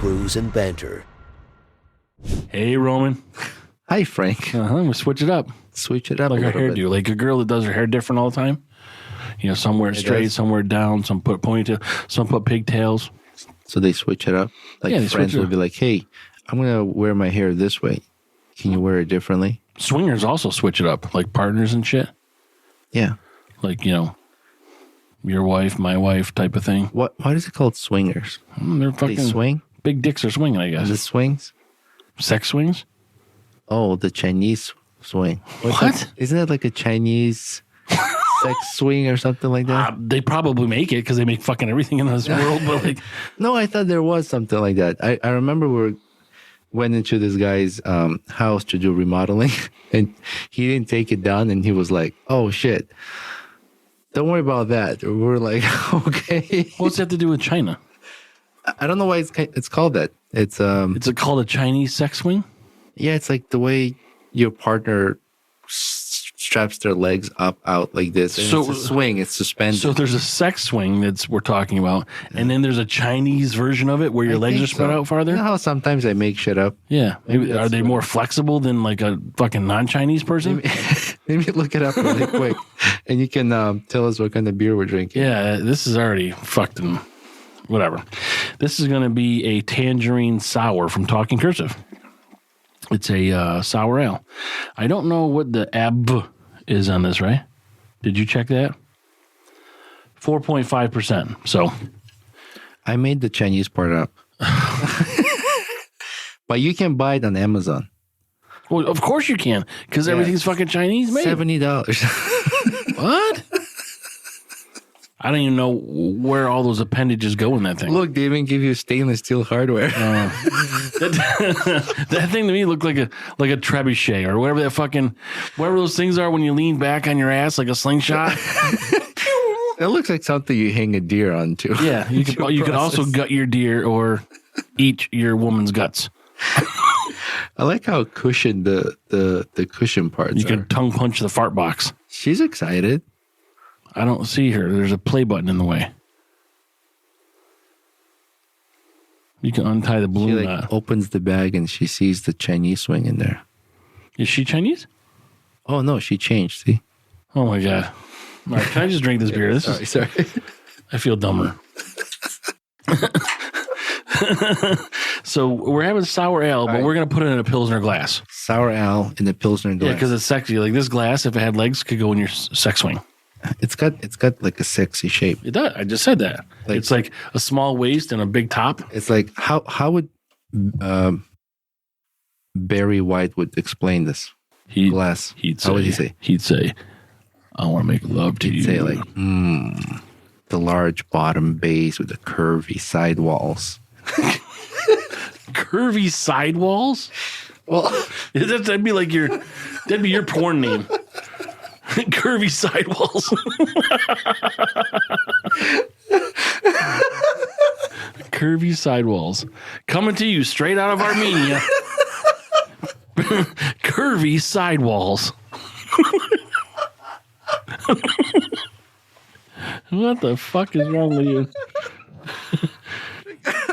Brews and Banter. Hey, Roman. Hi, Frank. We switch it up. Switch it up Like a her little bit. hairdo. Like a girl that does her hair different all the time. You know, somewhere straight, somewhere down. Some put ponytail, some put pigtails. So they switch it up. Like Yeah, they friends switch it will up. be like, "Hey, I'm gonna wear my hair this way. Can you wear it differently?" Swingers also switch it up, like partners and shit. Yeah. Like, you know, your wife, my wife type of thing. Why is it called swingers? They're They fucking swing. big dicks are swinging, I guess. Is it swings? Sex swings? Oh, the Chinese swing. What? That? Isn't that like a Chinese sex swing or something like that? They probably make it because they make fucking everything in this world. But like, No, I thought there was something like that. I remember we went into this guy's house to do remodeling, and he didn't take it down, and he was like, "Oh shit, don't worry about that." We're like, "Okay." what's that to do with China? I don't know why it's called that. It's Is it called a Chinese sex swing? yeah, it's like the way your partner straps their legs up out like this. And So- it's a swing. It's suspended. So there's a sex swing we're talking about, and then there's a Chinese version of it where your I legs think are spread so. out farther. You know how sometimes I make shit up? Yeah, maybe, are that's they what- more flexible than like a fucking non-Chinese person? Maybe look it up really quick, and you can tell us what kind of beer we're drinking. Yeah, this is already fucked and whatever. This is going to be a tangerine sour from Talking Cursive. It's a sour ale. I don't know what the AB is on this, right? Did you check that? 4.5%. So I made the Chinese part up. But you can buy it on Amazon. well, of course you can, because everything's fucking Chinese made. $70. What? I don't even know where all those appendages go in that thing. Look, they even give you stainless steel hardware. That thing to me looked like a trebuchet or whatever those things are when you lean back on your ass like a slingshot. It looks like something you hang a deer on too. Yeah, you could also gut your deer or eat your woman's guts. I like how cushioned the cushion parts You are. could tongue punch the fart box. She's excited. I don't see her. There's a play button in the way. You can untie the She balloon like knot. opens the bag and she sees the Chinese swing in there. Is she Chinese? Oh no, she changed. See? Oh my god! All right, can I just drink this beer? Sorry. I feel dumber. So we're having sour ale, but we're gonna put it in a Pilsner glass. Sour ale in the Pilsner glass. Yeah, because it's sexy. Like this glass, if it had legs, could go in your sex swing. it's got like a sexy shape. It does. I just said that. Like- It's like a small waist and a big top. It's like how would Barry White would explain this glass? How would he say? He'd say, "I want to make love to you." He'd say like, the large bottom base with the curvy sidewalls. curvy sidewalls. Well, That'd be like your porn name. Curvy sidewalls. Curvy sidewalls. Coming to you straight out of Armenia. Curvy sidewalls. What the fuck is wrong with you?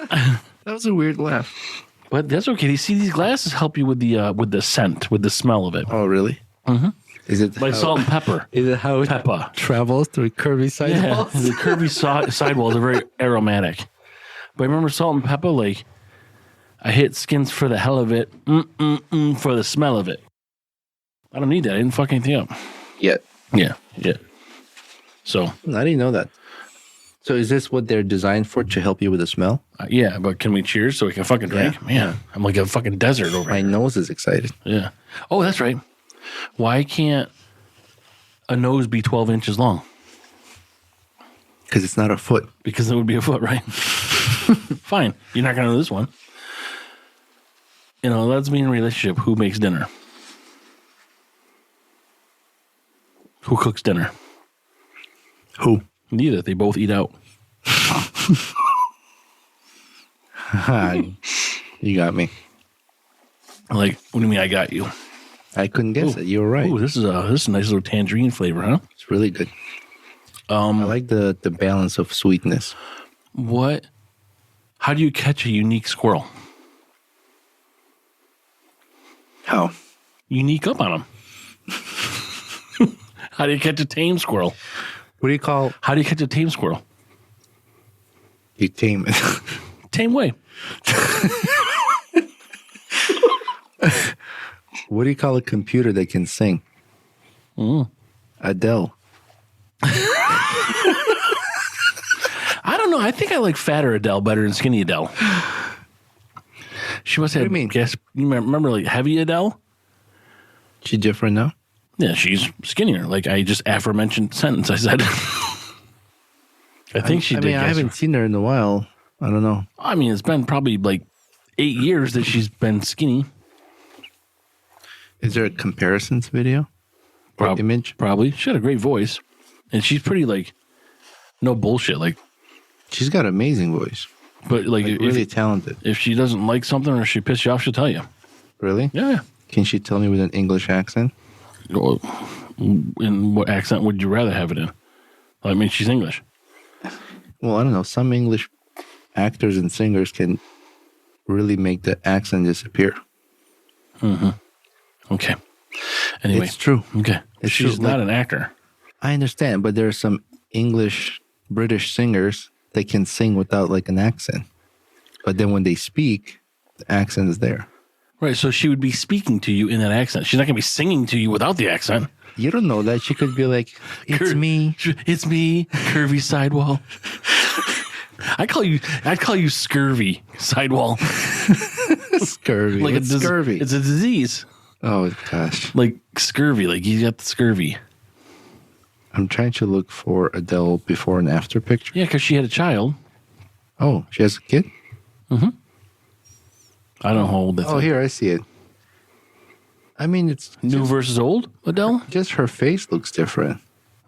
that was a weird laugh. But that's okay. You see, these glasses help you with the scent, with the smell of it. Oh, really? Mm-hmm. Is it Like salt and pepper. Is it how it Pepper. travels through curvy Yeah, sidewalls? the curvy sidewalls are very aromatic. But remember salt and pepper? Like, I hit skins for the hell of it, for the smell of it. I don't need that. I didn't fuck anything up. Yeah. Yeah. So, I didn't know that. So is this what they're designed for, to help you with the smell? yeah, but can we cheers so we can fucking drink? Yeah. Man, I'm like a fucking desert over My here. nose is excited. Yeah. Oh, that's right. Why can't a nose be 12 inches long? Because it's not a foot. Because it would be a foot, right? Fine. You're not going to know this one. You know, let's be in a relationship. Who makes dinner? Who cooks dinner? Who? Neither. They both eat out. You got me. Like, what do you mean I got you? I couldn't guess it. You were right. Ooh, this is a nice little tangerine flavor, huh? It's really good. I like the balance of sweetness. How How do you catch a unique squirrel? How? Unique up on them. How do you catch a tame squirrel? What do you call? How do you catch a tame squirrel? You tame it. Tame way. What do you call a computer that can sing? Adele. I don't know. I think I like fatter Adele better than skinny Adele. She must have. What do you mean? Guess you remember like heavy Adele? She different now? Yeah, she's skinnier. Like I just aforementioned sentence I said. I think she did. I haven't seen her in a while. I don't know. I mean, it's been probably like 8 years that she's been skinny. Is there a comparisons video? Or image? Probably. She had a great voice. And she's pretty like no bullshit. Like she's got an amazing voice. But like really talented. If she doesn't like something or she pisses you off, she'll tell you. Really? Yeah. Can she tell me with an English accent? In what accent would you rather have it in? I mean, she's English. Well, I don't know. Some English actors and singers can really make the accent disappear. Mm-hmm. Okay. Anyway. It's true. Okay. It's She's true. not an actor. I understand, but there are some English, British singers that can sing without like an accent. But then when they speak, the accent is there. Right. So she would be speaking to you in that accent. She's not going to be singing to you without the accent. You don't know that. She could be like, it's me. It's me, curvy sidewall. I'd call you scurvy sidewall. Scurvy. Like What's scurvy? It's a disease. Oh, gosh. Like scurvy. Like you got the scurvy. I'm trying to look for Adele before and after picture. Yeah, because she had a child. Oh, she has a kid? Mm-hmm. I don't know how old that's. Oh, here, I see it. I mean, it's new versus old Adele. Just her face looks different.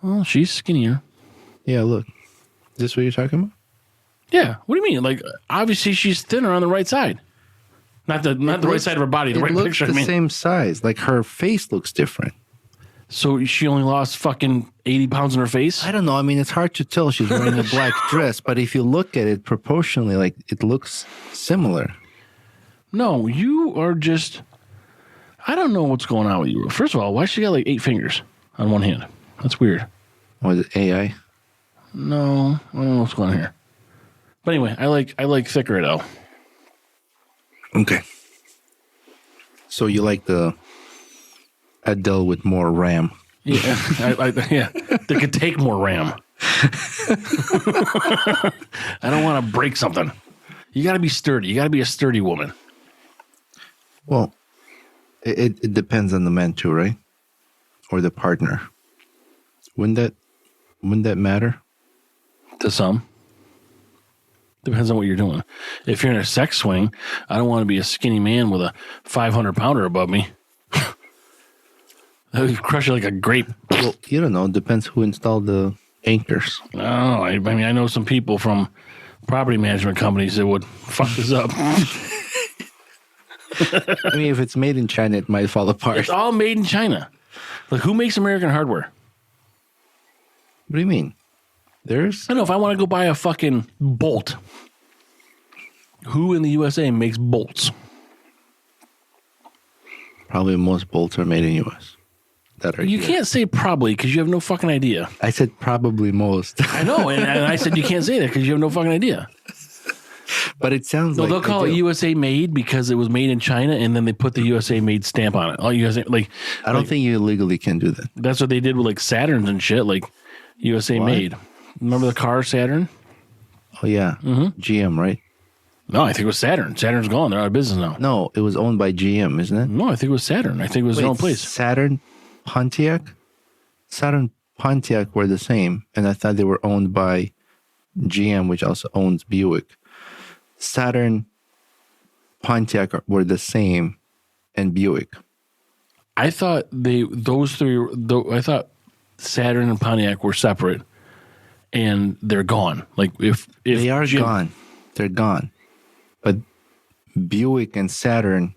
Well, she's skinnier. Yeah, look. Is this what you're talking about? Yeah. What do you mean? Like, obviously, she's thinner on the right side. Not the right side of her body. The right picture. It looks the same size. Like her face looks different. So she only lost fucking 80 pounds in her face? I don't know. I mean, it's hard to tell. She's wearing a black dress, but if you look at it proportionally, like it looks similar. No, you are just. I don't know what's going on with you. First of all, why she got like 8 fingers on one hand? That's weird. Was it AI? No, I don't know what's going on here. But anyway, I like thicker Adele. Okay. So you like the Adele with more RAM? Yeah, yeah. They could take more RAM. I don't want to break something. You got to be sturdy. You got to be a sturdy woman. Well, it depends on the man too, right? Or the partner. Wouldn't that matter? To some. Depends on what you're doing. If you're in a sex swing, I don't want to be a skinny man with a 500-pounder above me. That would crush you like a grape. Well, you don't know. It depends who installed the anchors. Oh, I mean, I know some people from property management companies that would fuck this up. I mean, if it's made in China, it might fall apart. It's all made in China. Like, who makes American hardware? What do you mean? I don't know. If I want to go buy a fucking bolt, who in the USA makes bolts? Probably most bolts are made in U.S. You can't say probably because you have no fucking idea. I said probably most. I know, and I said you can't say that because you have no fucking idea. But it sounds like they'll call it USA made because it was made in China, and then they put the USA made stamp on it. Oh, USA I don't think you legally can do that. That's what they did with like Saturns and shit, like USA made. Remember the car Saturn? Oh yeah, GM, right? No, I think it was Saturn. Saturn's gone; they're out of business now. No, it was owned by GM, isn't it? No, I think it was Saturn. I think it was their own place. Saturn, Pontiac were the same, and I thought they were owned by GM, which also owns Buick. Saturn, Pontiac were the same, and Buick. I thought those three. I thought Saturn and Pontiac were separate, and they're gone. Like if they are gone, they're gone. But Buick and Saturn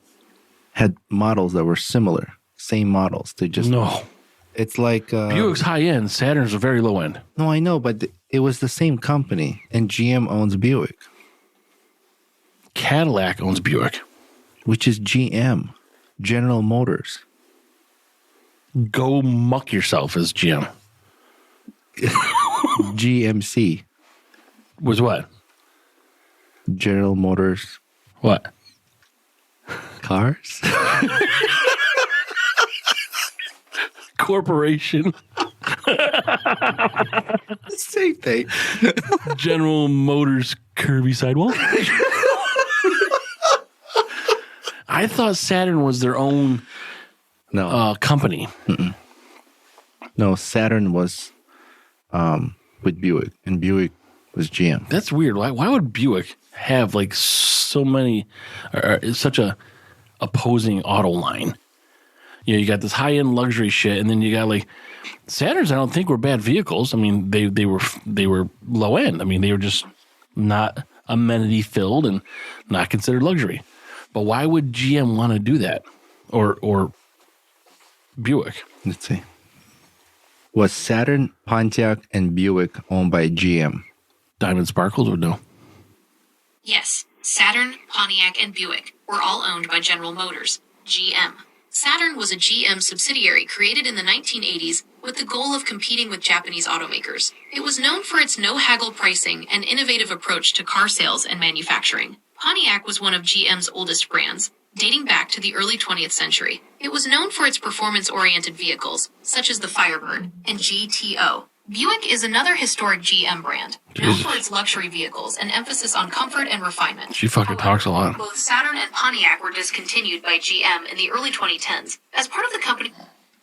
had models that were similar, same models. They just no. It's like Buick's high end, Saturn's a very low end. No, I know, but it was the same company, and GM owns Buick. Cadillac owns Buick. which is GM, General Motors. Go muck yourself as GM. GMC, Was what? General Motors What? cars. Corporation. Same thing. General Motors curvy sidewall. I thought Saturn was their own No, company. no. Saturn was with Buick, and Buick was GM. That's weird. Why would Buick have like so many, such a opposing auto line? You know, you got this high end luxury shit, and then you got like Saturns. I don't think were bad vehicles. I mean, they were low end. I mean, they were just not amenity filled and not considered luxury. But why would GM want to do that, or Buick? Let's see. Was Saturn, Pontiac, and Buick owned by GM? Diamond Sparkles would know. Yes, Saturn, Pontiac, and Buick were all owned by General Motors, GM. Saturn was a GM subsidiary created in the 1980s with the goal of competing with Japanese automakers. It was known for its no-haggle pricing and innovative approach to car sales and manufacturing. Pontiac was one of GM's oldest brands, dating back to the early 20th century. It was known for its performance-oriented vehicles, such as the Firebird and GTO. Buick is another historic GM brand, known for its luxury vehicles and emphasis on comfort and refinement. She fucking talks a lot. Both Saturn and Pontiac were discontinued by GM in the early 2010s as part of the company.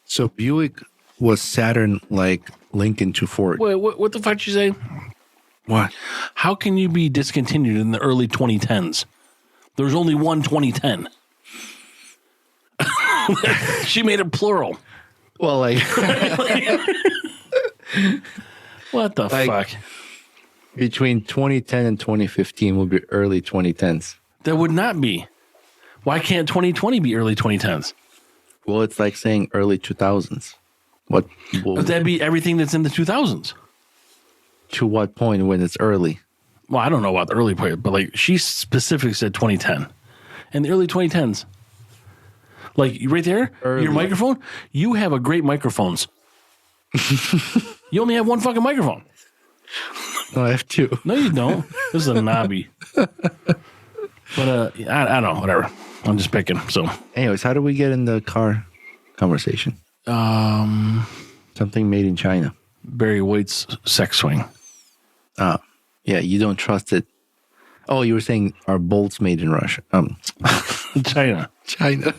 So Buick was Saturn like Lincoln to Ford. Wait, what the fuck did you say? What? How can you be discontinued in the early 2010s? There's only one 2010. She made it plural. Well, like What the fuck? between 2010 and 2015 will be early 2010s. That would not be. Why can't 2020 be early 2010s? Well, it's like saying early 2000s. What? Well, But that'd be everything that's in the 2000s. to what point when it's early? Well, I don't know about the early part, but like she specifically said 2010. And the early 2010s. Like right there, Early. your microphone, you have a great microphones. You only have one fucking microphone. No, I have two. No, you don't. This is a knobby. But I don't know, whatever. I'm just picking. So Anyways, how do we get in the car conversation? Something made in China. Barry White's sex swing. Yeah, you don't trust it. Oh, you were saying are bolts made in Russia? China. China.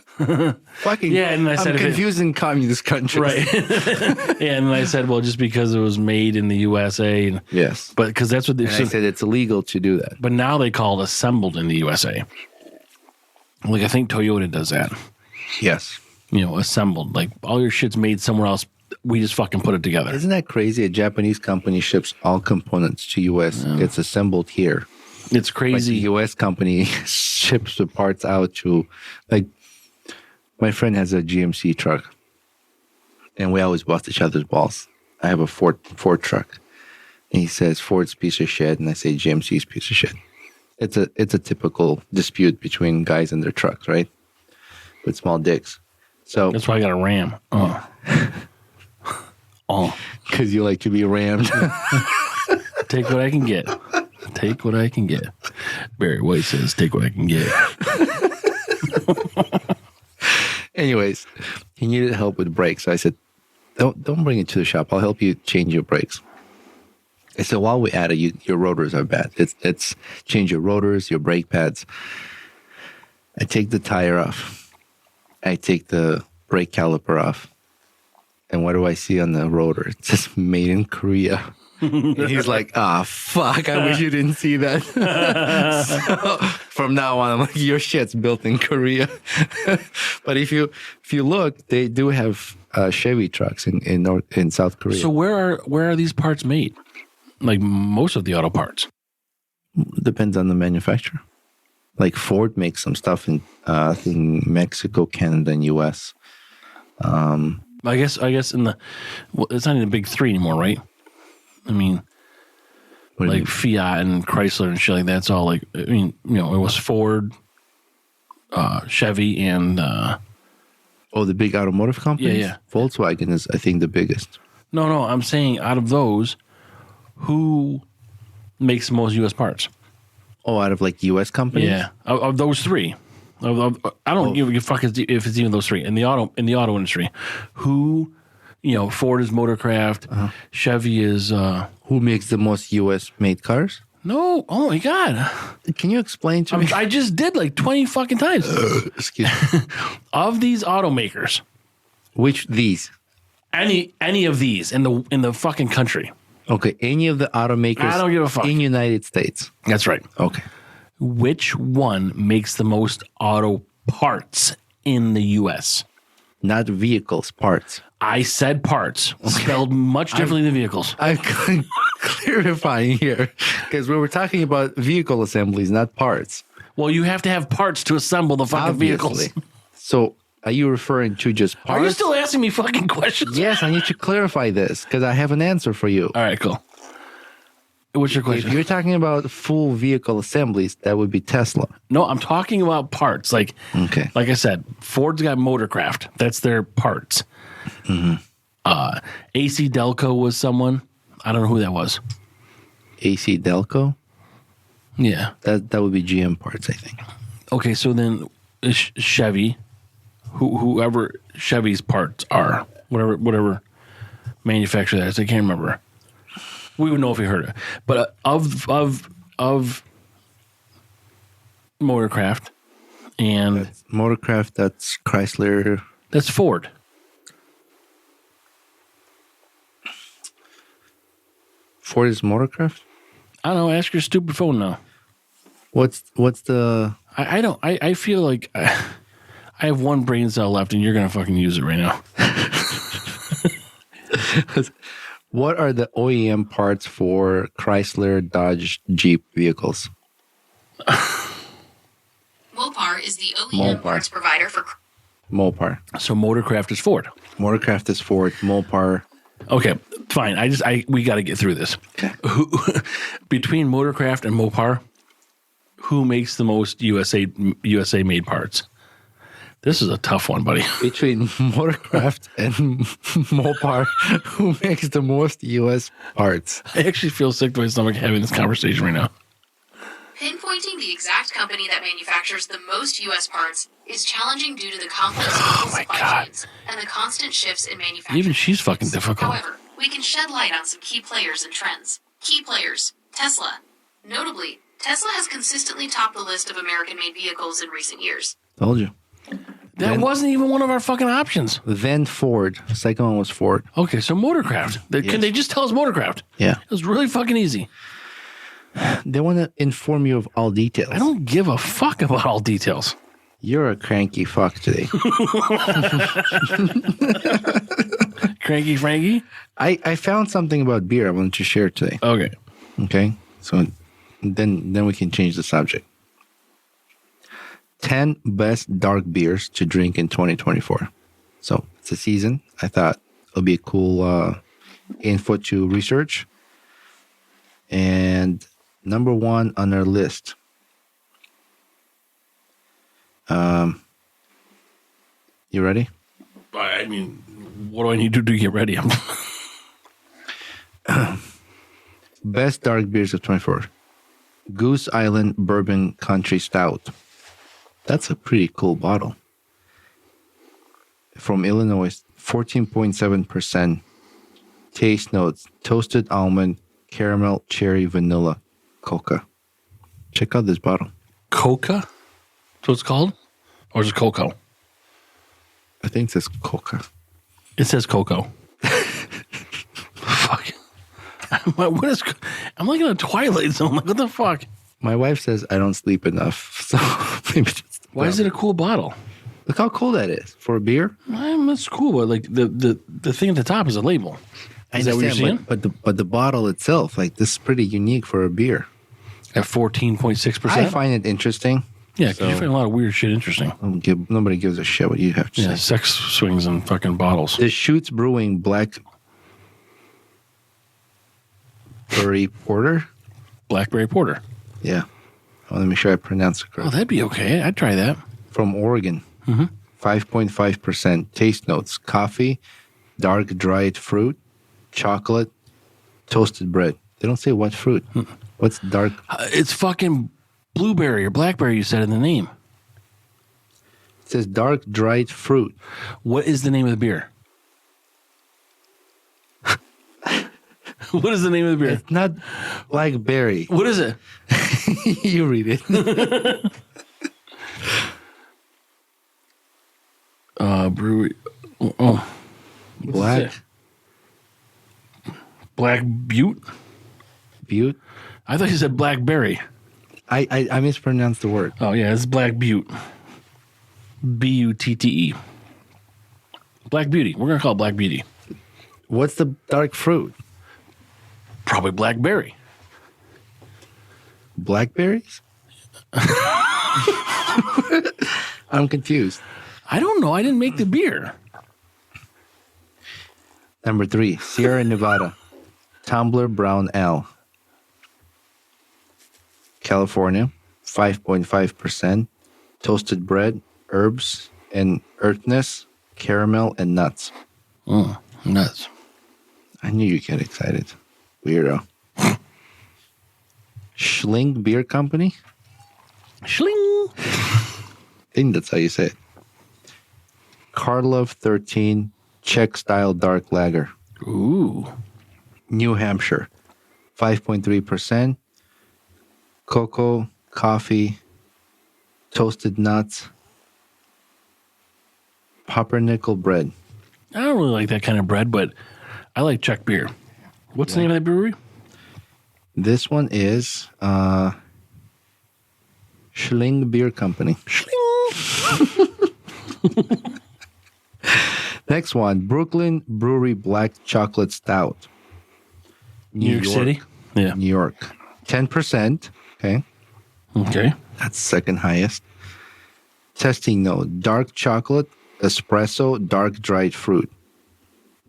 Fucking Yeah, and I said I'm if it- confusing communist countries. Right. Yeah, and then I said, well, just because it was made in the USA. And, Yes. but because that's what they And I said it's illegal to do that. But now they call it assembled in the USA. Like I think Toyota does that. Yes. You know, assembled. Like all your shit's made somewhere else. We just fucking put it together. Isn't that crazy? A Japanese company ships all components to U.S. It's assembled here. It's Like crazy. the U.S. company ships the parts out to, like, my friend has a GMC truck, and we always bust each other's balls. I have a Ford truck, and he says Ford's piece of shit, and I say GMC's piece of shit. It's a typical dispute between guys and their trucks, right? With small dicks. So That's why I got a Ram. Oh. Oh. because you like to be rammed. Take what I can get. Take what I can get. Barry White says, take what I can get. Anyways, he needed help with brakes. So I said, don't bring it to the shop. I'll help you change your brakes. I said, while we're at it, your rotors are bad. It's change your rotors, your brake pads. I take the tire off. I take the brake caliper off. And what do I see on the rotor? It says made in Korea. And he's like, fuck, I wish you didn't see that. So from now on, I'm like, your shit's built in Korea. But if you look, they do have Chevy trucks in South Korea. So where are these parts made? Like most of the auto parts. Depends on the manufacturer. Like Ford makes some stuff in Mexico, Canada, and U.S. I guess in the it's not in the big three anymore, right? I mean, What do you like Fiat and Chrysler and shit like that. It's all like, I mean, you know, it was Ford, Chevy, and the big automotive companies? Yeah. Volkswagen is, I think, the biggest. no, I'm saying out of those, who makes the most U.S. parts? Oh, out of like U.S. companies? Yeah, of those three. I don't give a fuck if it's even those three in the auto industry. Who, you know, Ford is Motorcraft, Chevy is. Who makes the most U.S. made cars? No, oh my god! Can you explain to me? I just did like 20 fucking times. Excuse me. Of these automakers, Which these? any of these in the fucking country. Okay, any of the automakers I don't give a fuck. in United States. That's right. Okay. Which one makes the most auto parts in the U.S.? Not vehicles, parts. I said parts, spelled much differently than vehicles. I'm clarifying here because we were talking about vehicle assemblies, not parts. Well, you have to have parts to assemble the fucking vehicles. Obviously. So are you referring to just parts? Are you still asking me fucking questions? Yes, I need to clarify this because I have an answer for you. All right, cool. What's your If question? you're talking about full vehicle assemblies, that would be Tesla. No, I'm talking about parts. Like I said, Ford's got Motorcraft. That's their parts. AC Delco was someone. I don't know who that was. AC Delco? Yeah. That would be GM parts, I think. Okay, so then Chevy, whoever Chevy's parts are, whatever manufacturer that is, I can't remember. We would know if we heard it. But of Motorcraft and Motorcraft, that's Chrysler. that's Ford. Ford is Motorcraft? I don't know. Ask your stupid phone now. What's the... I don't. I feel like I have one brain cell left, and you're gonna fucking use it right now. What are the OEM parts for Chrysler, Dodge, Jeep vehicles? Mopar is the OEM parts provider for. Mopar. So Motorcraft is Ford. Motorcraft is Ford. Mopar. Okay, fine. We got to get through this. Okay. Between Motorcraft and Mopar, who makes the most USA made parts? This is a tough one, buddy. Between Motorcraft and Mopar, who makes the most U.S. parts? I actually feel sick to my stomach having this conversation right now. Pinpointing the exact company that manufactures the most U.S. parts is challenging due to the complex global my supply God. chains and the constant shifts in manufacturing. Even she's fucking difficult. However, we can shed light on some key players and trends. Key players: Tesla. Notably, Tesla has consistently topped the list of American-made vehicles in recent years. Told you. That wasn't even one of our fucking options. Then Ford. The second one was Ford. Okay, so Motorcraft. Can they just tell us Motorcraft? Yeah. It was really fucking easy. They want to inform you of all details. I don't give a fuck about all details. You're a cranky fuck today. Cranky Frankie? I found something about beer I wanted to share today. Okay. Okay? So then we can change the subject. 10 best dark beers to drink in 2024. So it's a season. I thought it'll be a cool info to research. And number one on our list. You ready? I mean, what do I need to do to get ready? Best dark beers of 24. Goose Island Bourbon Country Stout. That's a pretty cool bottle. From Illinois, 14.7%. Taste notes: toasted almond, caramel, cherry, vanilla, coca. Check out this bottle. Coca? That's what it's called? Or is it cocoa? I think it says coca. It says cocoa. Fuck. What is? I'm like in a Twilight Zone. Like, what the fuck? My wife says I don't sleep enough, so maybe that's the Why is it a cool bottle? Look how cool that is for a beer. That's cool, but like the thing at the top is a label. Is that what you're seeing? But the bottle itself, like, this is pretty unique for a beer. At 14.6%? I find it interesting. Yeah, because you find a lot of weird shit interesting. Nobody gives a shit what you have to say. Sex swings and fucking bottles. The Shoots Brewing Blackberry Porter. blackberry porter. Yeah. I want to make sure I pronounce it Oh, correctly. that'd be okay. I'd try that. From Oregon. Mm-hmm. 5.5%. Taste notes: coffee, dark dried fruit, chocolate, toasted bread. They don't say what fruit. What's dark? It's fucking blueberry or blackberry, you said in the name. It says dark dried fruit. What is the name of the beer? What is the name of the beer? It's not blackberry. What is it? You read it. Brewery. Oh. Black Black Butte? Butte. I thought you said blackberry. I mispronounced the word. Oh, yeah, it's Black Butte. Butte. Black Beauty. We're going to call it Black Beauty. What's the dark fruit? Probably blackberry. Blackberries? I'm confused. I don't know. I didn't make the beer. Number 3, Sierra Nevada. Tumbler Brown Ale. California, 5.5%. Toasted bread, herbs, and earthness, caramel, and nuts. Nuts. I knew you'd get excited. Weirdo. Schling Beer Company? Schling. I think that's how you say it. Karlov 13 Czech Style Dark Lager. Ooh. New Hampshire, 5.3%. Cocoa, coffee, toasted nuts, pumpernickel bread. I don't really like that kind of bread, but I like Czech beer. What's the name of that brewery? This one is Schling Beer Company. Next one, Brooklyn Brewery Black Chocolate Stout. New York City? Yeah. New York. 10%. Okay. Okay. That's second highest. Testing note, dark chocolate, espresso, dark dried fruit.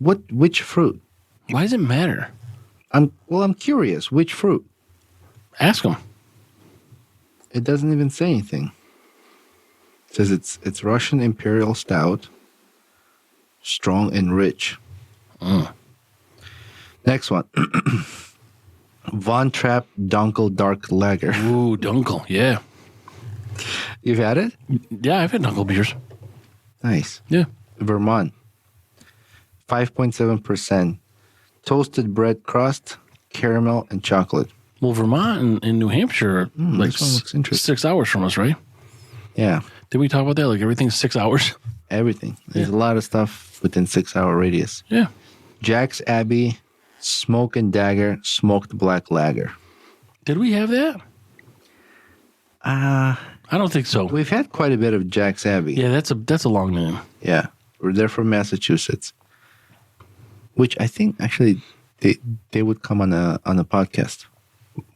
Which fruit? Why does it matter? I'm curious. Which fruit? Ask them. It doesn't even say anything. It says it's Russian Imperial Stout, strong and rich. Next one. Von Trapp Dunkel Dark Lager. Ooh, Dunkel. Yeah. You've had it? Yeah, I've had Dunkel beers. Nice. Yeah. Vermont. 5.7%. Toasted bread crust, caramel, and chocolate. Well, Vermont and New Hampshire are like this one looks interesting. 6 hours from us, right? Yeah. Did we talk about that? Like everything's 6 hours? Everything. There's a lot of stuff within 6 hour radius. Yeah. Jack's Abbey Smoke and Dagger Smoked Black Lager. Did we have that? I don't think so. We've had quite a bit of Jack's Abbey. Yeah, that's a long name. Yeah. They're from Massachusetts. Which I think actually they would come on a podcast.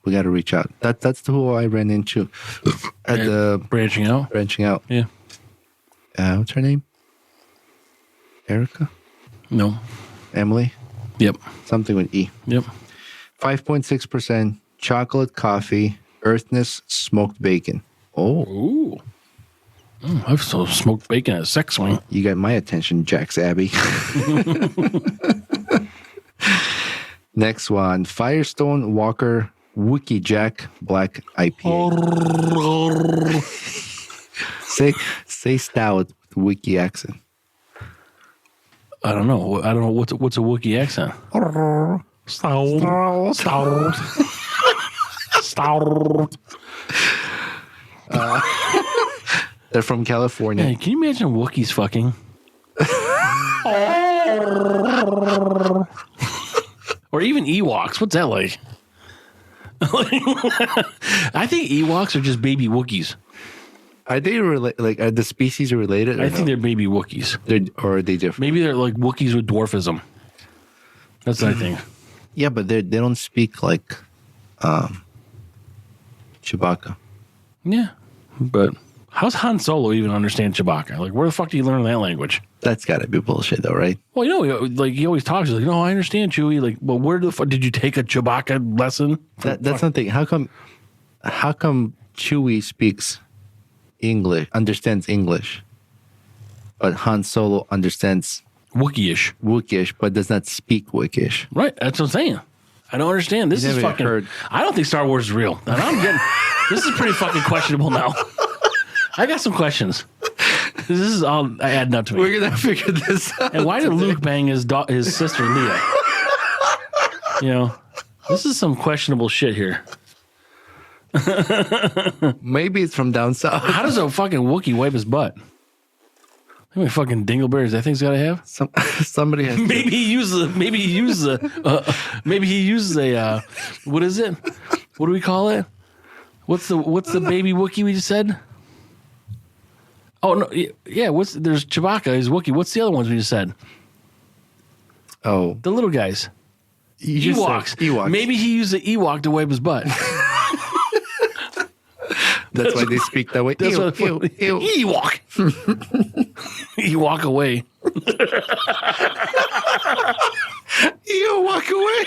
We got to reach out. That's who I ran into at the branching out. Yeah. What's her name? Erica? No. Emily? Yep. Something with E. Yep. 5.6% chocolate, coffee, earthness, smoked bacon. Oh, Ooh. I've so smoked bacon at a sex swing. you got my attention, Jack's Abbey. Next one, Firestone Walker Wookiee Jack Black IPA. say stout with Wookiee accent. I don't know. What's a Wookiee accent? Stout. They're from California. Hey, can you imagine Wookiees fucking? Or even Ewoks. What's that like? I think Ewoks are just baby Wookiees. Are they are the species related? I think they're baby Wookiees. Or are they different? Maybe they're like Wookiees with dwarfism. That's what I think. Yeah, but they don't speak like Chewbacca. Yeah, but how's Han Solo even understand Chewbacca? Like, where the fuck do you learn that language? That's got to be bullshit, though, right? Well, like he always talks like, no, I understand, Chewie. Like, well, where the fuck did you take a Chewbacca lesson? That's something. How come Chewie speaks English, understands English, but Han Solo understands Wookiee-ish, but does not speak Wookiee? right? That's what I'm saying. I don't understand. This is fucking. I don't think Star Wars is real. And I'm getting. This is pretty fucking questionable now. I got some questions. This is all adding up to me. We're gonna figure this out. And why did Luke bang his sister Leia? This is some questionable shit here. Maybe it's from down south. How does a fucking Wookiee wipe his butt? How many fucking dingleberries that thing's got to have? Somebody has. Maybe he uses a. What is it? What do we call it? What's the baby Wookiee we just said? Oh no, yeah. There's Chewbacca, he's Wookiee. What's the other ones we just said? Oh, the little guys. Ewoks. Maybe he used the Ewok to wipe his butt. That's why they speak that way. That's Ew. Ewok. Ewok away. You walk away.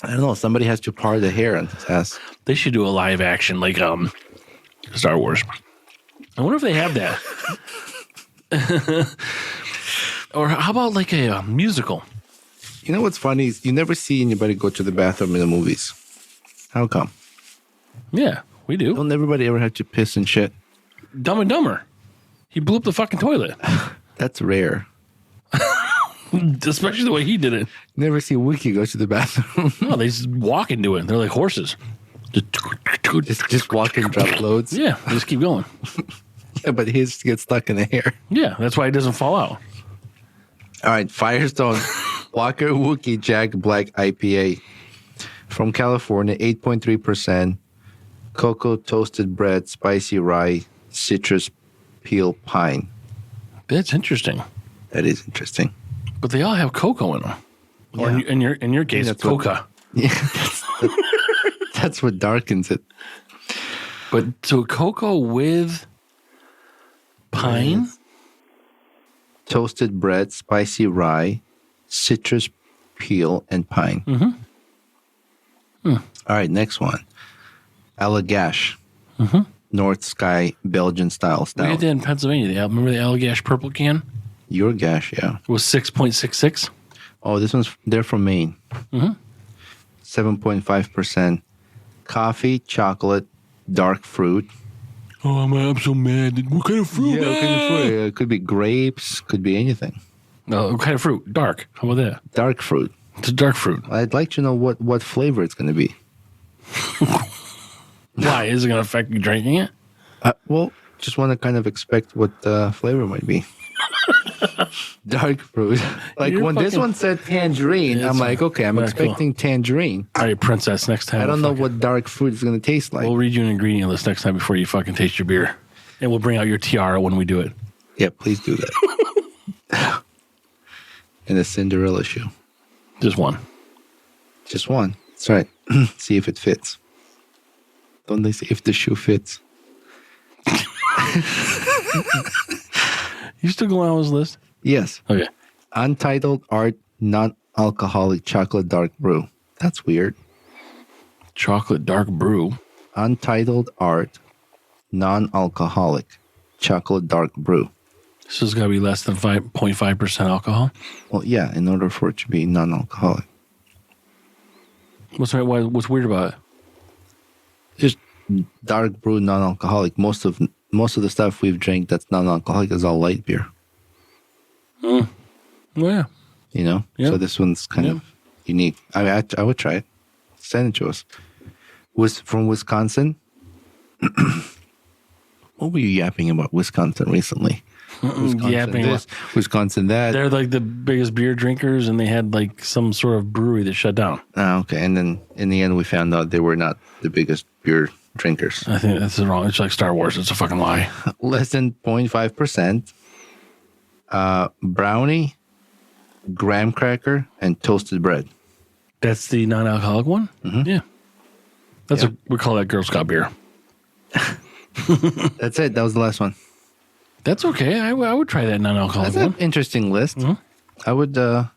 I don't know. Somebody has to part the hair on his ass. They should do a live action like Star Wars. I wonder if they have that. Or how about like a musical? You know what's funny is you never see anybody go to the bathroom in the movies. How come? Yeah, we do. Don't everybody ever have to piss and shit? Dumb and Dumber. He blew up the fucking toilet. That's rare. Especially the way he did it. Never see Wookiee go to the bathroom. No, they just walk into it. They're like horses. Just walk and drop loads. Yeah, just keep going. Yeah, but his gets stuck in the hair. Yeah, that's why it doesn't fall out. All right, Firestone Walker Wookiee Jack Black IPA from California, 8.3%. Cocoa, toasted bread, spicy rye, citrus, peel, pine. That's interesting. That is interesting. But they all have cocoa in them. Yeah. Or in your case, coca. That's what darkens it. But so cocoa with pine? Toasted bread, spicy rye, citrus peel, and pine. Mm-hmm. All right, next one. Allagash. North Sky Belgian style. We had that in Pennsylvania. Remember the Allagash purple can? Your gash, yeah. It was 6.66. Oh, they're from Maine. 7.5%. Coffee, chocolate, dark fruit. Oh, I'm so mad. What kind of fruit? Yeah, what kind of fruit? It could be grapes, could be anything. No, what kind of fruit? Dark. How about that? Dark fruit. It's a dark fruit. I'd like to know what flavor it's going to be. Why? Is it going to affect you drinking it? Well, just want to kind of expect what the flavor might be. Dark fruit. Like when this one said tangerine, I'm like, okay, I'm expecting tangerine. All right, princess, next time. I don't know what dark fruit is going to taste like. We'll read you an ingredient list next time before you fucking taste your beer. And we'll bring out your tiara when we do it. Yeah, please do that. And a Cinderella shoe. Just one. Just one. That's right. See if it fits. Don't they say if the shoe fits? You still going on this list? Yes. Okay. Untitled Art Non-Alcoholic Chocolate Dark Brew. That's weird. Chocolate dark brew. Untitled Art Non-Alcoholic Chocolate Dark Brew. This has got to be less than 5.5% alcohol? Well, yeah, in order for it to be non-alcoholic. What's weird about it? Just dark brew, non-alcoholic. Most of the stuff we've drank that's non-alcoholic is all light beer. Well, yeah. You know? Yeah. So this one's kind of unique. I would try it. Send it to us. Was from Wisconsin. What were you yapping about Wisconsin recently? Yapping this, Wisconsin that. They're like the biggest beer drinkers, and they had like some sort of brewery that shut down. Oh, okay. And then in the end, we found out they were not the biggest beer drinkers. I think that's wrong. It's like Star Wars. It's a fucking lie. Less than 0.5%. Brownie, graham cracker, and toasted bread. That's the non-alcoholic one? Mm-hmm. Yeah. We call that Girl Scout beer. That's it. That was the last one. That's okay. I would try that non-alcoholic That's one. an interesting list. I would. I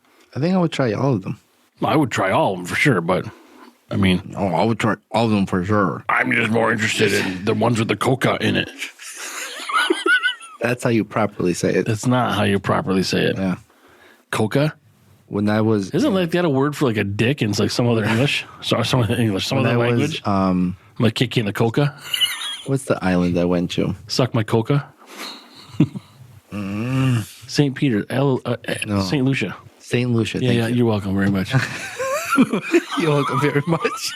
think I would try all of them. Well, I would try all of them for sure, but I mean, Oh, I would try all of them for sure. I'm just more interested in the ones with the coca in it. That's how you properly say it. That's not how you properly say it. Yeah. Coca? When I was Isn't like that a word for like a dick in like some other English? Some other English, some when other I language. was Like kick you in the coca. what's the island I went to? Suck my coca. St. Peter, No. St. Lucia. St. Lucia. Yeah, thank yeah, you. you're welcome very much. You're welcome very much.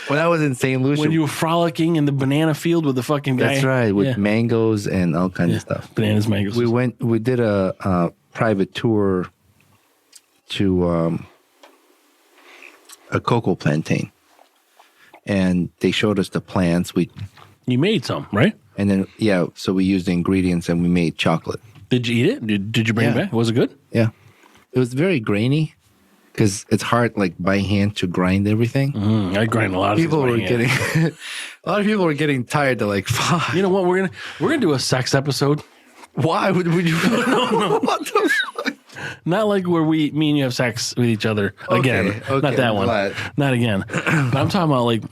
When I was in St. Lucia, When you were frolicking in the banana field with the fucking guy. that's right, with Yeah. mangoes and all kinds of stuff. Bananas, mangoes. We did a private tour to a cocoa plantain, and they showed us the plants. You made some, right? And then so we used the ingredients and we made chocolate. Did you eat it? Did you bring it Yeah. back? Was it good? Yeah, it was very grainy because it's hard, like by hand, to grind everything. I grind a lot of People things by were hand. getting a lot of people were getting tired. They're like, "Fuck, You know what? We're gonna do a sex episode. why would you?" No. What the fuck? Not like where me and you have sex with each other again. Okay, Not that I'm one. glad. Not again. But I'm talking about like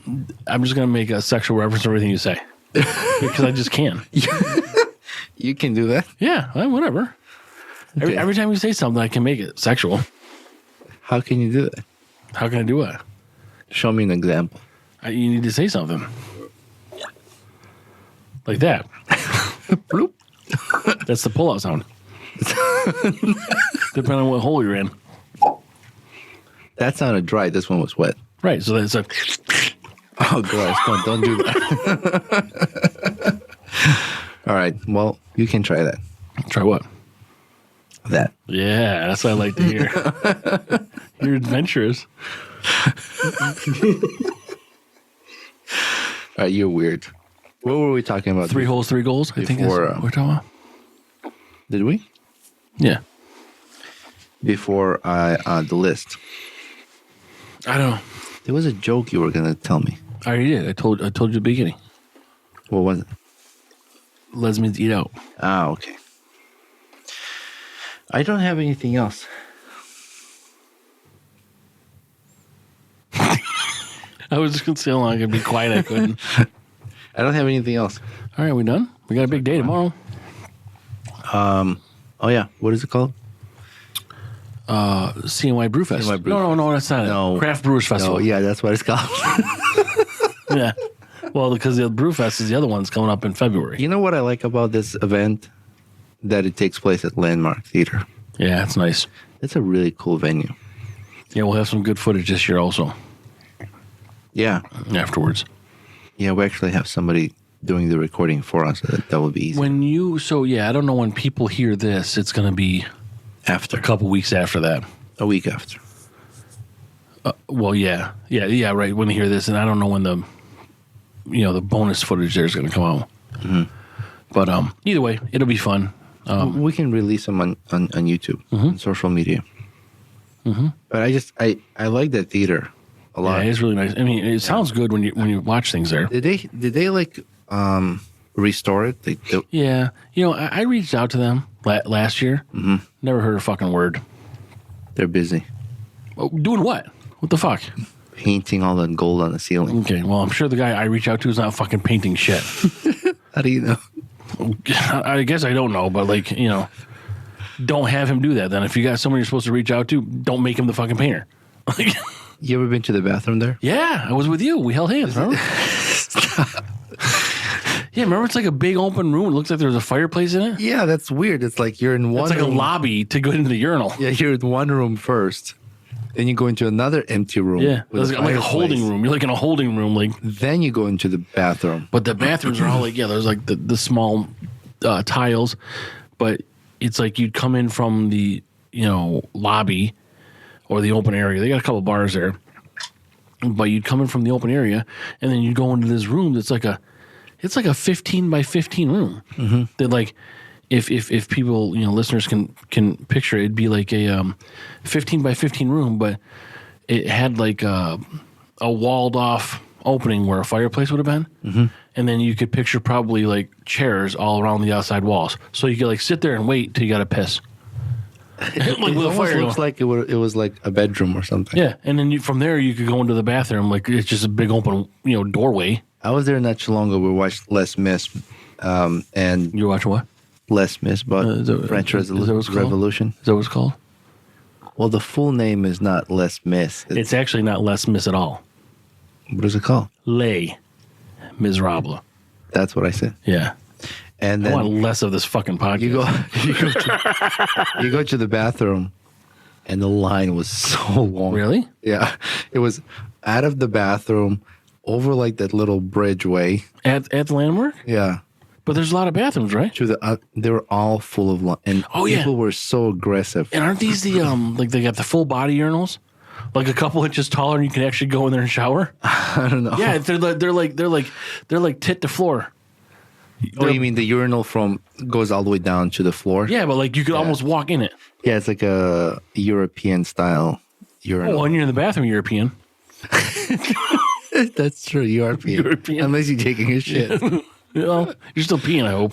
I'm just gonna make a sexual reference to everything you say because I just can. You can do that. Yeah, whatever. Okay. Every time you say something, I can make it sexual. How can you do that? How can I do it? Show me an example. You need to say something like that. Bloop. That's the pull-out sound. Depending on what hole you're in. That sounded dry. This one was wet. Right. So that's a. Oh, gross. Don't do that. All right. Well, you can try that. Try what? That. Yeah, that's what I like to hear. You're adventurous. All right. You're weird. What were we talking about? 3 holes, 3 goals. I think that's Before, what we're talking about. Did we? Yeah. Before the list. I don't know. There was a joke you were going to tell me. I already did. I told you at the beginning. What was it? Lesbians eat out. Ah, okay. I don't have anything else. I was just going to say how long I could be quiet. I couldn't. I don't have anything else. All right, we done? We got a big day tomorrow. Oh, yeah. What is it called? CNY Brew Fest. CNY Brew No, that's not No. it. Craft Brewers Festival. Oh, yeah. That's what it's called. Yeah. Well, because the Brew Fest is the other one's coming up in February. You know what I like about this event? That it takes place at Landmark Theater. Yeah, it's nice. It's a really cool venue. Yeah, we'll have some good footage this year also Yeah. afterwards. Yeah, we actually have somebody doing the recording for us. That would be easy. I don't know when people hear this, it's going to be After. a couple weeks after that. A week after. Well, yeah, right. When they hear this, and I don't know when the bonus footage there is going to come out. Mm-hmm. But either way, it'll be fun. We can release them on YouTube, on social media. Mm-hmm. But I like that theater a lot. Yeah, it's really nice. I mean, it sounds good when you watch things there. Did they like restore it? Yeah, I reached out to them last year. Mm-hmm. Never heard a fucking word. They're busy Oh, doing what? What the fuck? painting all the gold on the ceiling. Okay, well, I'm sure the guy I reach out to is not fucking painting shit. How do you know? I guess I don't know, but don't have him do that. Then if you got someone you're supposed to reach out to, don't make him the fucking painter. You ever been to the bathroom there? Yeah, I was with you. We held hands, remember? Yeah, remember it's like a big open room. It looks like there's a fireplace in it. Yeah, that's weird. It's like you're in one It's like room. a lobby to go into the urinal. Yeah, you're in one room first. Then you go into another empty room. Yeah, with it's like a holding fireplace. room. You're like in a holding room, like. Then you go into the bathroom. But the bathrooms are all like, there's like the small tiles, but it's like you'd come in from the lobby or the open area. They got a couple bars there, but you'd come in from the open area and then you'd go into this room that's like a 15 by 15 room. Mm-hmm. That like if people listeners can picture it, it'd be like a 15 by 15 room, but it had like a walled off opening where a fireplace would have been, and then you could picture probably like chairs all around the outside walls. So you could like sit there and wait till you got to piss. It almost looks like it was like a bedroom or something. Yeah, and then from there you could go into the bathroom. Like it's just a big open, doorway. I was there not too long ago. We watched Les Mis, and You watch what? Les Mis, but French Revolution. Is that what it's called? Well, the full name is not Les Mis. It's actually not Les Mis at all. What is it called? Les Miserables. That's what I said. Yeah. And I then want less of this fucking podcast. you go to the bathroom, and the line was so long. Really? Yeah, it was out of the bathroom over like that little bridgeway. At the landmark? Yeah, But there's a lot of bathrooms, right? to the they were all full of and Oh, yeah. people were so aggressive. And aren't these the like they got the full body urinals, like a couple inches taller, and you can actually go in there and shower? I don't know. Yeah, they're like tit to floor. Oh, you mean the urinal goes all the way down to the floor? Yeah, but like you could almost walk in it. Yeah, it's like a European style urinal. Oh, when you're in the bathroom, European. That's true, European. Unless you're taking a shit. Well, you're still peeing, I hope.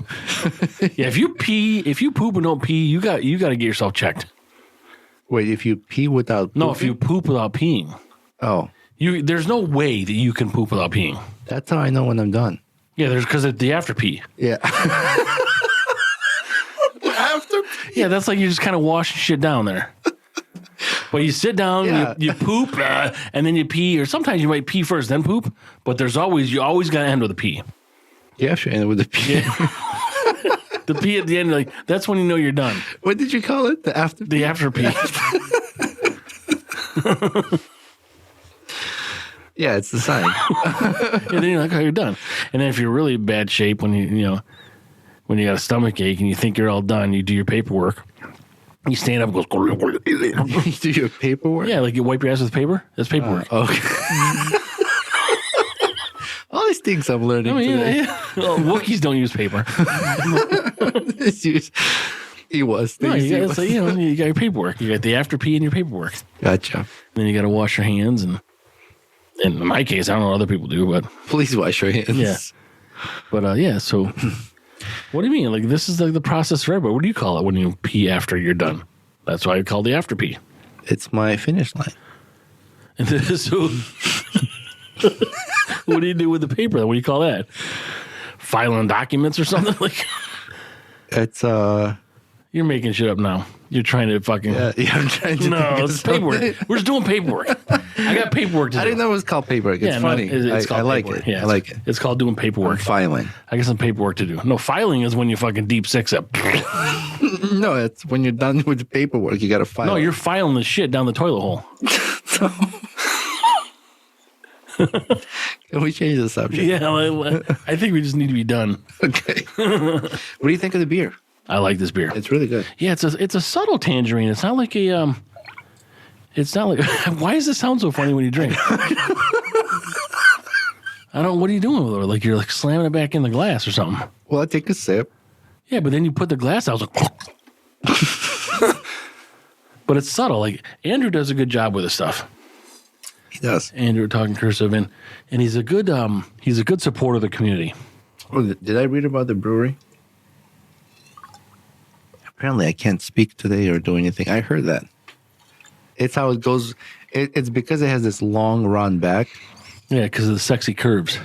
Yeah, if you poop and don't pee, you got to get yourself checked. Wait, if you pee without No, pooping? if you poop without peeing, Oh, there's no way that you can poop without peeing. that's how I know when I'm done. Yeah, there's because of the after pee. Yeah. Yeah, that's like you're just kind of washing shit down there. But you sit down, Yeah. you poop, and then you pee, or sometimes you might pee first, then poop. But you always got to end with a pee. Yeah, sure. And with the pee. The pee at the end, like that's when you know you're done. What did you call it? The after? The after pee. Yeah, it's the sign. And then you're like, oh, you're done. And then if you're really in bad shape, when when you got a stomach ache and you think you're all done, you do your paperwork. You stand up and goes. You do your paperwork? Yeah, like you wipe your ass with paper. That's paperwork. Okay. All these things I'm learning I mean, today. yeah. Well, Wookiees don't use paper. He was. No, you got your paperwork. You got the after pee and your paperwork. Gotcha. Then you got to wash your hands, and in my case, I don't know what other people do, but Please wash your hands. yeah. But yeah, so what do you mean? Like this is like the process for everybody. What do you call it when you pee after you're done? That's why I call the after pee. It's my finish line. And then, so what do you do with the paper? What do you call that? Filing documents or something? Like It's you're making shit up now. You're trying to fucking yeah, I'm trying to no, think of it's paperwork. something. We're just doing paperwork. I got paperwork to do. I didn't know it was called paperwork. It's Yeah, no, funny. it's I called like paperwork. it. Yeah, I like it. It's called doing paperwork. Filing. I got some paperwork to do. No, filing is when you fucking deep six up. No, it's when you're done with the paperwork, you got to file. No, it. you're filing the shit down the toilet hole. Can we change the subject? Yeah, I think we just need to be done. Okay. What do you think of the beer? I like this beer. It's really good. Yeah, it's a subtle tangerine. It's not like a It's not like. Why does it sound so funny when you drink? I don't. What are you doing with it? Like you're like slamming it back in the glass or something. Well, I take a sip. Yeah, but then you put the glass out. It's like, but it's subtle. Like Andrew does a good job with this stuff. He does. Andrew talking cursive, and he's a good supporter of the community. Oh, did I read about the brewery? Apparently, I can't speak today or do anything. I heard that. It's how it goes. It's because it has this long run back. Yeah, because of the sexy curves,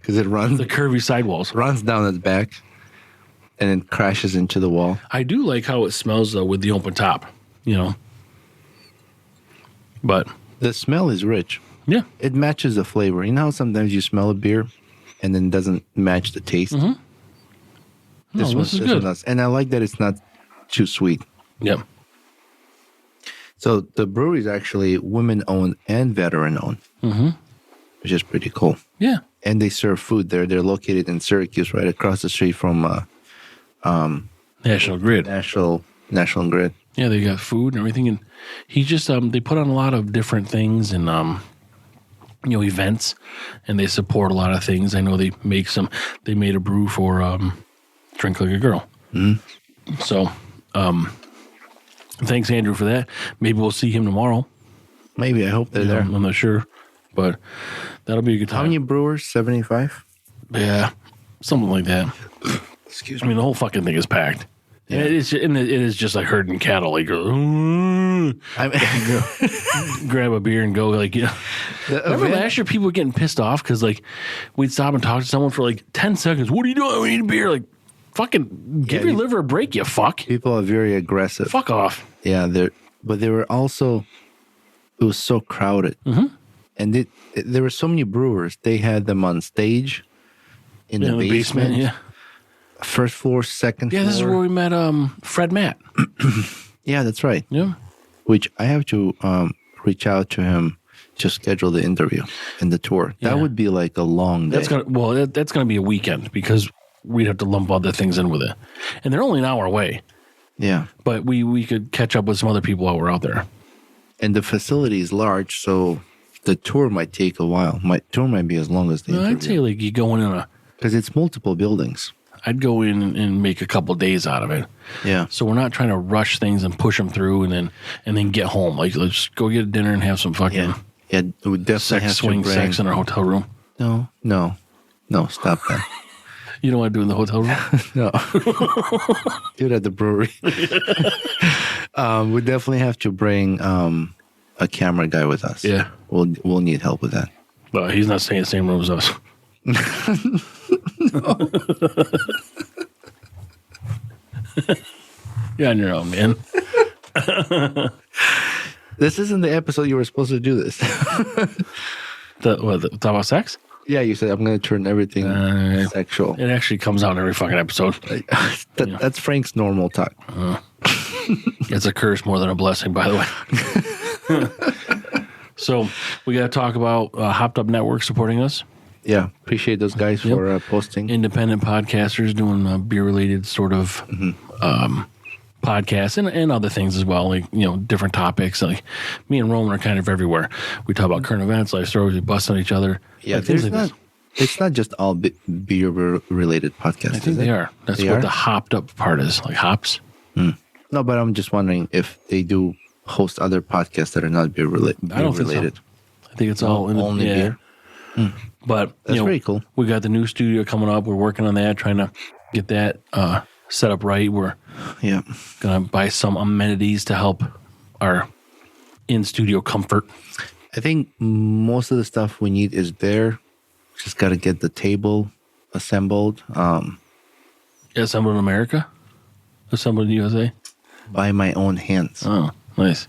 Because it runs the curvy sidewalls. runs down its back, and then crashes into the wall. I do like how it smells though with the open top. But The smell is rich. yeah, It matches the flavor. You know how sometimes you smell a beer, and then it doesn't match the taste. No, this is good. one does. And I like that it's not too sweet. Yep. So the brewery is actually women-owned and veteran-owned, which is pretty cool. Yeah. And they serve food there. They're located in Syracuse, right across the street from National Grid. National Grid. Yeah, they got food and everything, and he just they put on a lot of different things and events, and they support a lot of things. I know they make they made a brew for Drink Like a Girl. So thanks Andrew for that. Maybe we'll see him tomorrow. Maybe. I hope they're there. I'm not sure, but that'll be a good time. How many brewers? 75? Yeah, something like that. Excuse I mean, the whole fucking thing is packed. Yeah. And it is just like herding cattle. Like, grab a beer and go. Like, yeah. Remember last year people were getting pissed off because like we'd stop and talk to someone for like 10 seconds. What are you doing? We need a beer. Like, fucking give your liver a break, you fuck. People are very aggressive. Fuck off. Yeah, but they were also. It was so crowded, and there were so many brewers. They had them on stage in the basement. Yeah. First floor, second floor. Yeah, this is where we met Fred Matt. Yeah, that's right. Yeah. Which I have to reach out to him to schedule the interview and the tour. Yeah. That would be like a long day. That's gonna be a weekend because we'd have to lump other things in with it, and they're only an hour away. Yeah, but we could catch up with some other people while we're out there. And the facility is large, so the tour might take a while. My tour might be as long as the interview. I'd say like you go in because it's multiple buildings. I'd go in and make a couple days out of it. Yeah. So we're not trying to rush things and push them through and then get home. Like let's go get a dinner and have some fucking yeah. We definitely sex in our hotel room. No, stop that. You don't want to do it in the hotel room? No. Do it at the brewery. We definitely have to bring a camera guy with us. Yeah. We'll need help with that. But he's not staying in the same room as us. You're on your own, man. This isn't the episode you were supposed to do this. Talk about sex? Yeah, you said I'm going to turn everything sexual. It actually comes out in every fucking episode. That's Frank's normal talk. It's a curse more than a blessing, by the way. So we got to talk about Hopped Up Network supporting us. Yeah, appreciate those guys for posting. Independent podcasters doing beer-related sort of podcasts and other things as well, like, different topics. Like me and Roman are kind of everywhere. We talk about current events, life stories, we bust on each other. Yeah, it's not just all beer-related podcasts. I think they are. That's what the Hopped Up part is, like hops. No, but I'm just wondering if they do host other podcasts that are not beer-related. I don't think so. I think it's all only beer. But that's very cool. We got the new studio coming up. We're working on that, trying to get that set up right. We're gonna buy some amenities to help our in-studio comfort. I think most of the stuff we need is there. Just got to get the table assembled. Assembled in America? Assembled in the USA? By my own hands. Oh, nice.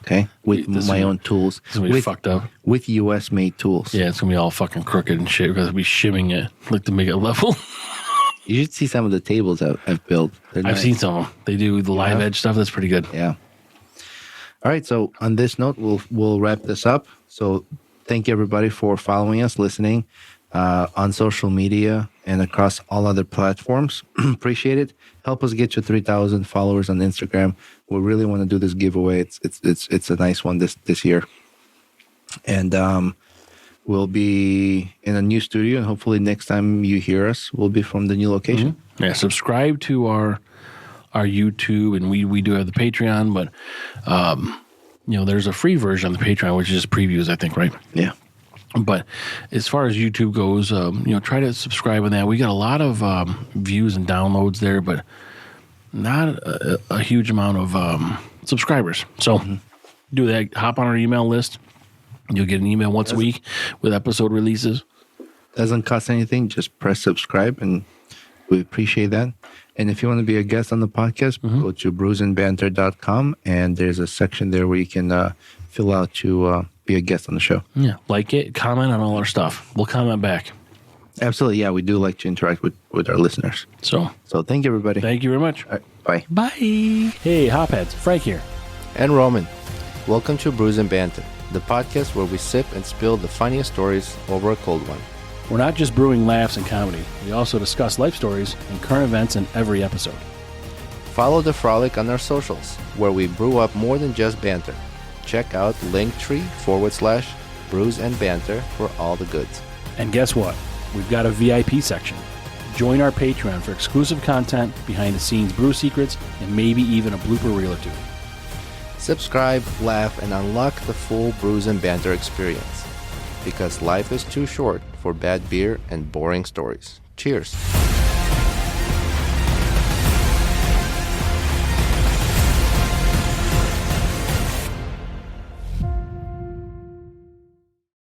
Okay, with my own tools. It's going to be fucked up. With US-made tools. Yeah, it's going to be all fucking crooked and shit because we'll be shimming it like to make it level. You should see some of the tables I've built. I've seen some of them. They do the live edge stuff. That's pretty good. Yeah. All right, so on this note, we'll wrap this up. So thank you, everybody, for following us, listening on social media and across all other platforms. Appreciate it. Help us get to 3,000 followers on Instagram. We really want to do this giveaway. It's a nice one this year. And we'll be in a new studio, and hopefully next time you hear us, we'll be from the new location. Mm-hmm. Yeah, subscribe to our YouTube, and we do have the Patreon, but there's a free version of the Patreon, which is just previews, I think, right? Yeah. But as far as YouTube goes, try to subscribe on that. We got a lot of views and downloads there, but not a huge amount of subscribers. So do that. Hop on our email list. You'll get an email once a week with episode releases. Doesn't cost anything. Just press subscribe, and we appreciate that. And if you want to be a guest on the podcast, go to BrewsNBanter.com, and there's a section there where you can fill out to be a guest on the show. Yeah, like it, comment on all our stuff. We'll comment back. Absolutely, yeah. We do like to interact with our listeners. So thank you, everybody. Thank you very much. All right, bye. Bye. Hey, Hopheads. Frank here. And Roman. Welcome to Brews and Banter, the podcast where we sip and spill the funniest stories over a cold one. We're not just brewing laughs and comedy. We also discuss life stories and current events in every episode. Follow the frolic on our socials, where we brew up more than just banter. Check out linktr.ee/BrewsNBanter for all the goods. And guess what? We've got a VIP section. Join our Patreon for exclusive content, behind-the-scenes brew secrets, and maybe even a blooper reel or two. Subscribe, laugh, and unlock the full Brews and Banter experience. because life is too short for bad beer and boring stories. Cheers.